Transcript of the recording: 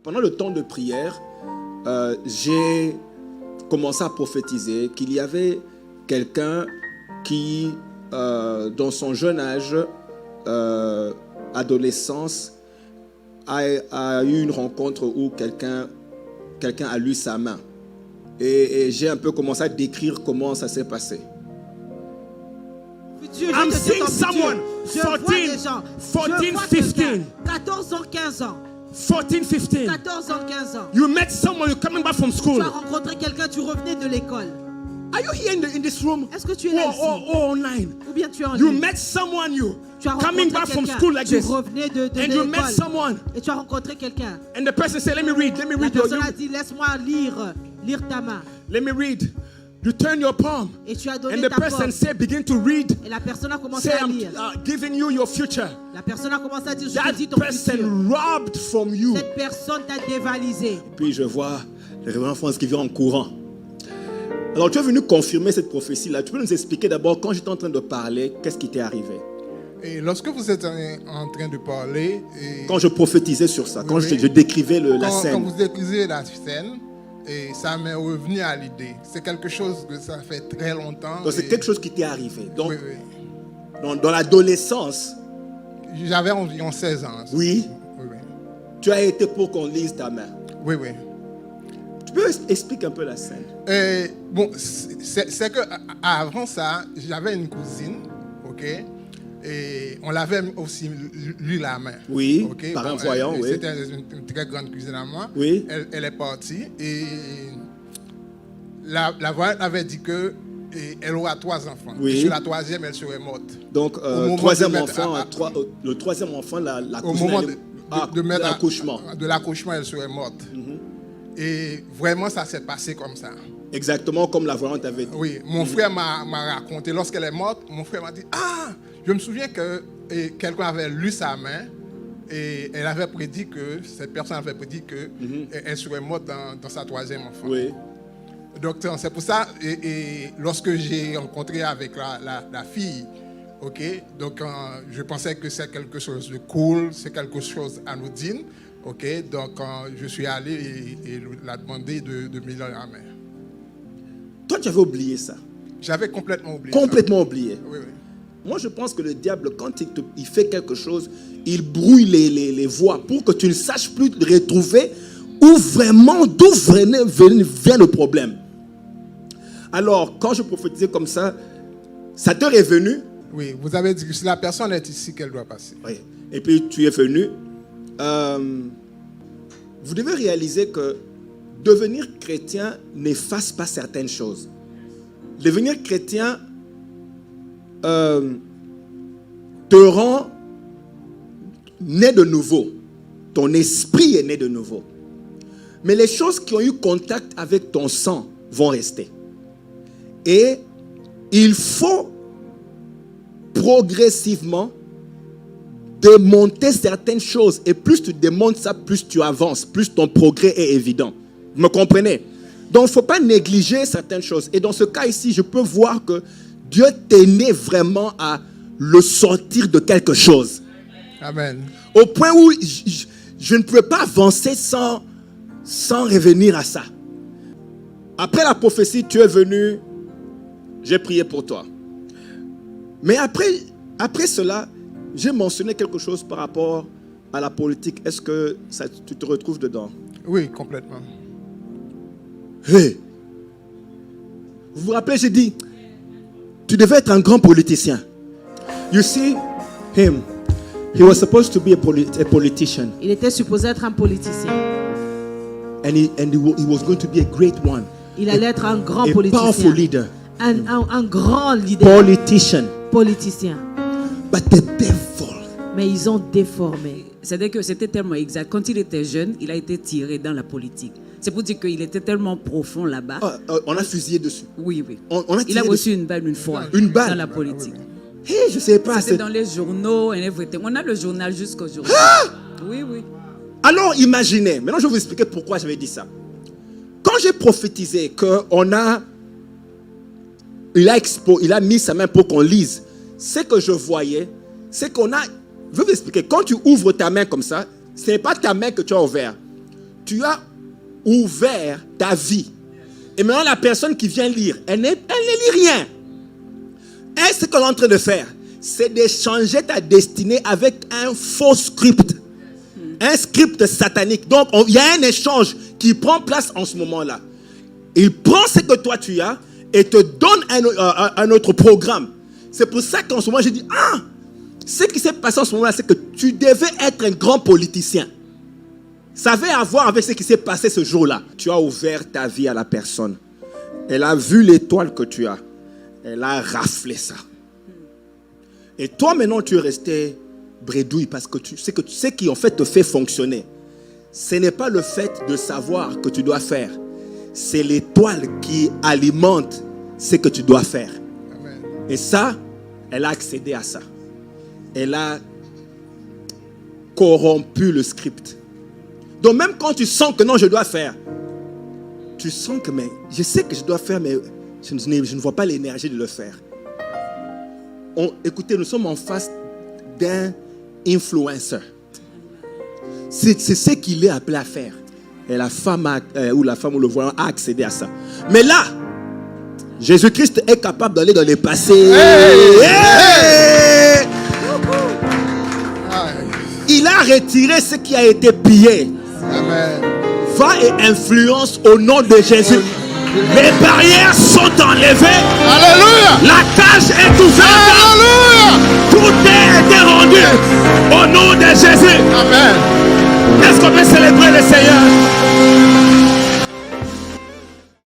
pendant le temps de prière, j'ai commencé à prophétiser qu'il y avait quelqu'un qui, dans son jeune âge, adolescence, a eu une rencontre où quelqu'un a lu sa main. Et j'ai un peu commencé à décrire comment ça s'est passé. I'm seeing someone 14, 15. 14 ans, 15 ans. 14, 15. 14 ans, 15 ans. You met someone, you're coming back from Tu school. as rencontré quelqu'un, tu revenais de l'école. Are you here in this room? Est-ce que tu es là ici? Or online? Ou bien tu es en You ligne? met someone, Tu as coming rencontré back from quelqu'un, school like tu this. revenais de And you met l'école. someone. Et tu as rencontré quelqu'un. And the person said, let me read La your, personne a dit, laisse-moi lire ta main. let me read. You turn your palm. Et tu as And donné the ta person pomme. said, begin to read. Et la personne a commencé Say, à I'm lire. giving you your future. La personne a commencé à dire, je te That dis ton futur. person robbed from you. Cette personne t'a dévalisé. Puis je vois le révérend France qui vient en courant. Alors tu es venu confirmer cette prophétie-là. Tu peux nous expliquer d'abord, quand j'étais en train de parler, qu'est-ce qui t'est arrivé? Et lorsque vous êtes en train de parler, Quand je prophétisais sur ça, quand Oui. je décrivais la quand scène. vous décrivez la scène, et ça m'est revenu à l'idée. C'est quelque chose que ça fait très longtemps. Donc c'est quelque chose qui t'est arrivé. Donc Oui, oui. dans l'adolescence, J'avais environ 16 ans. oui, Oui, oui. tu as été pour qu'on lise ta main. Oui, oui. Tu peux expliquer un peu la scène? Bon, c'est que avant ça, j'avais une cousine, ok, et on l'avait aussi lu la main. Oui, ok. par un voyant, oui. C'était une très grande cousine à moi. Oui. Elle est partie et la voyante avait dit que elle aura 3 enfants. Oui. Et sur la 3e, elle serait morte. Donc moment troisième de mettre enfant, le troisième enfant, la Au cousine, moment de mettre l'accouchement. de l'accouchement, elle serait morte. Et vraiment, ça s'est passé comme ça. Exactement comme la voyante avait dit. Oui, mon frère m'a raconté, lorsqu'elle est morte, mon frère m'a dit, ah, je me souviens que quelqu'un avait lu sa main et elle avait prédit que, cette personne avait prédit que elle serait morte dans sa 3e enfant. Oui. Donc c'est pour ça, et lorsque j'ai rencontré avec la fille, ok, donc je pensais que c'est quelque chose de cool, c'est quelque chose anodine, ok, donc je suis allé et l'a demandé de me lire la main. Toi, tu avais oublié ça. J'avais complètement oublié. Complètement oublié. Oui, oui. Moi, je pense que le diable, quand il fait quelque chose, il brouille les voies pour que tu ne saches plus retrouver d'où vient le problème. Alors, quand je prophétisais comme ça t'est revenu. Oui, vous avez dit que si la personne est ici, qu'elle doit passer. Oui. Et puis, tu es venu. Vous devez réaliser que devenir chrétien n'efface pas certaines choses. Devenir chrétien te rend né de nouveau. Ton esprit est né de nouveau. Mais les choses qui ont eu contact avec ton sang vont rester. Et il faut progressivement démonter certaines choses. Et plus tu démontes ça, plus tu avances, plus ton progrès est évident. Vous me comprenez? Donc, il ne faut pas négliger certaines choses. Et dans ce cas ici, je peux voir que Dieu t'est né vraiment à le sortir de quelque chose. Amen. Au point où je ne pouvais pas avancer sans revenir à ça. Après la prophétie, tu es venu, j'ai prié pour toi. Mais après cela, j'ai mentionné quelque chose par rapport à la politique. Est-ce que tu te retrouves dedans? Oui, complètement. Hey. Vous vous rappelez, j'ai dit, tu devais être un grand politicien. You see him. He was supposed to be a politician. Il était supposé être un politicien. And he was going to be a great one. Il allait être un grand A politicien. powerful leader. Un grand leader. Politicien. But the devil. Mais ils ont déformé. C'est-à-dire que c'était tellement exact. Quand il était jeune, il a été tiré dans la politique. C'est pour dire qu'il était tellement profond là-bas. On a fusillé dessus. Oui, oui. Il a reçu une balle une fois. Une balle. Dans la politique. Hey, je sais pas. C'était dans les journaux and everything. On a le journal jusqu'aujourd'hui. Oui, oui. Alors imaginez. Maintenant, je vais vous expliquer pourquoi j'avais dit ça. Quand j'ai prophétisé il a mis sa main pour qu'on lise, ce que je voyais, c'est qu'on a... Je vais vous expliquer. Quand tu ouvres ta main comme ça, ce n'est pas ta main que tu as ouverte. tu as ouvert ta vie. Et maintenant, la personne qui vient lire, elle ne lit rien. Et ce qu'elle est en train de faire, c'est d'échanger ta destinée avec un faux script. Un script satanique. Donc, il y a un échange qui prend place en ce moment-là. Il prend ce que toi tu as et te donne un autre programme. C'est pour ça qu'en ce moment, j'ai dit, ce qui s'est passé en ce moment-là, c'est que tu devais être un grand politicien. Ça avait à voir avec ce qui s'est passé ce jour-là. Tu as ouvert ta vie à la personne. Elle a vu l'étoile que tu as. Elle a raflé ça. Et toi, maintenant, tu es resté bredouille parce que tu sais que ce qui, en fait, te fait fonctionner, ce n'est pas le fait de savoir que tu dois faire. C'est l'étoile qui alimente ce que tu dois faire. Amen. Et ça, elle a accédé à ça. Elle a corrompu le script. Donc même quand tu sens que non, je dois faire, tu sens que mais je sais que je dois faire, mais je ne vois pas l'énergie de le faire. Écoutez, nous sommes en face d'un influenceur. C'est ce qu'il est appelé à faire. Et la femme ou le voyant a accédé à ça. Mais là, Jésus-Christ est capable d'aller dans les passés. Il a retiré ce qui a été pillé. Amen. Va et influence au nom de Jésus. Les barrières sont enlevées. Alléluia. La cage est ouverte. Alléluia. Tout a été rendu au nom de Jésus. Amen. Est-ce qu'on peut célébrer le Seigneur?